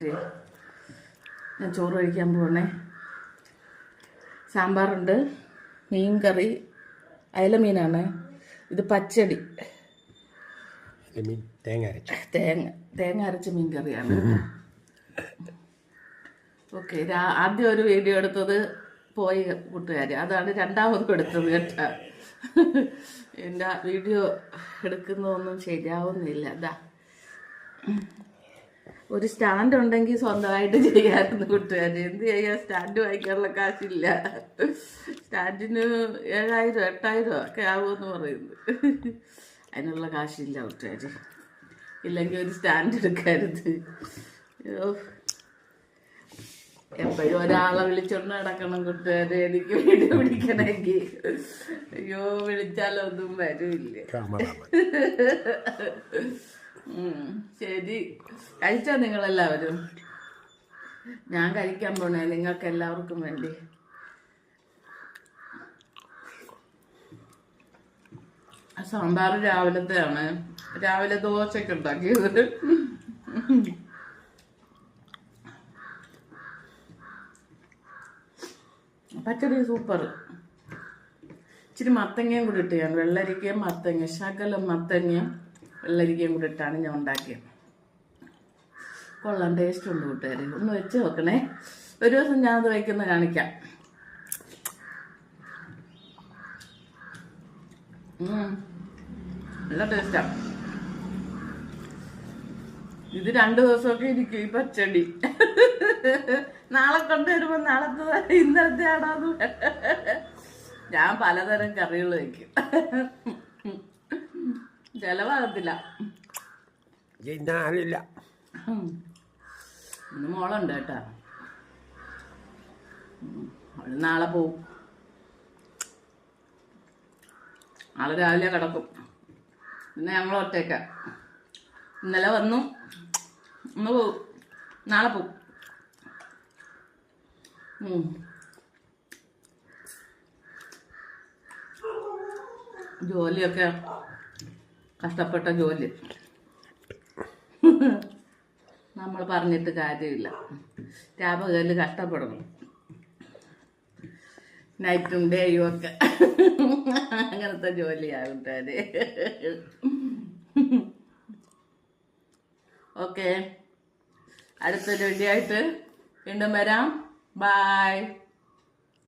ഞാൻ ചോറ് കഴിക്കാൻ പോകണേ. സാമ്പാറുണ്ട്, മീൻ കറി, അയല മീനാണ്. ഇത് പച്ചടി, തേങ്ങ അരച്ച മീൻ കറിയാണ്. ഓക്കെ, ആദ്യം ഒരു വീഡിയോ എടുത്തത് പോയി കൂട്ടുകാർ, അതാണ് രണ്ടാമതും എടുത്തത് കേട്ടാ. എൻ്റെ വീഡിയോ എടുക്കുന്നതൊന്നും ശരിയാവുന്നില്ല. അതാ ഒരു സ്റ്റാൻഡ് ഉണ്ടെങ്കിൽ സ്വന്തമായിട്ട് ചെയ്യാറുണ്ട് കൂട്ടുകാർ. എന്ത് ചെയ്യാൻ, സ്റ്റാൻഡ് വാങ്ങിക്കാനുള്ള കാശില്ല. സ്റ്റാൻഡിന് 7,000 8,000 ഒക്കെ ആവുമെന്ന് പറയുന്നു. അതിനുള്ള കാശില്ല കൂട്ടുകാർ. ഇല്ലെങ്കിൽ ഒരു സ്റ്റാൻഡ് എടുക്കരുത്. എപ്പോഴും ഒരാളെ വിളിച്ചോണ്ട് നടക്കണം കൂട്ടുകാർ, എനിക്ക് വീഡിയോ പിടിക്കണമെങ്കിൽ. അയ്യോ, വിളിച്ചാലൊന്നും വരില്ല. ശരി, കഴിച്ചോ നിങ്ങളെല്ലാവരും? ഞാൻ കഴിക്കാൻ പോണേ നിങ്ങൾക്ക് എല്ലാവർക്കും വേണ്ടി. സാമ്പാർ രാവിലത്തെയാണ്, രാവിലെ ദോശയൊക്കെ ഉണ്ടാക്കിയത്. പച്ചടി സൂപ്പർ. ഇച്ചിരി മത്തങ്ങയും കൂടി ഇട്ട്, ഞാൻ വെള്ളരിക്കയും മത്തങ്ങ, ശകലം മത്തങ്ങയും വെള്ളരിക്കയും കൂടി ഇട്ടാണ് ഞാൻ ഉണ്ടാക്കിയത്. കൊള്ളാം, ടേസ്റ്റ് ഉണ്ട് കൂട്ടുകാർ. ഒന്ന് വെച്ച് നോക്കണേ. ഒരു ദിവസം ഞാനത് വയ്ക്കുന്ന കാണിക്കാം. നല്ല ടേസ്റ്റാണ്. ഇത് 2 ദിവസമൊക്കെ ഇരിക്കും ഈ പച്ചടി. നാളെ കൊണ്ടുവരുമ്പോ നാളത്തെ ഇന്നലത്തെ ആണോ? ഞാൻ പലതരം കറികൾ വയ്ക്കും. ചെലവാകത്തില്ല. ഇന്ന് മോളുണ്ട് കേട്ടാ, അവള് നാളെ പോവും. നാളെ രാവിലെ കിടക്കും. പിന്നെ ഞങ്ങൾ ഒറ്റയ്ക്ക. ഇന്നലെ വന്നു, ഇന്ന് പോവും, നാളെ പോവും. ജോലിയൊക്കെ കഷ്ടപ്പെട്ട ജോലി, നമ്മൾ പറഞ്ഞിട്ട് കാര്യമില്ല. രാപകല് കഷ്ടപ്പെടണം, നൈറ്റും ഡേയും ഒക്കെ. അങ്ങനത്തെ ജോലിയാകട്ടെ. ഓക്കെ, അടുത്തൊരു വീഡിയോ ആയിട്ട് വീണ്ടും വരാം. ബൈ.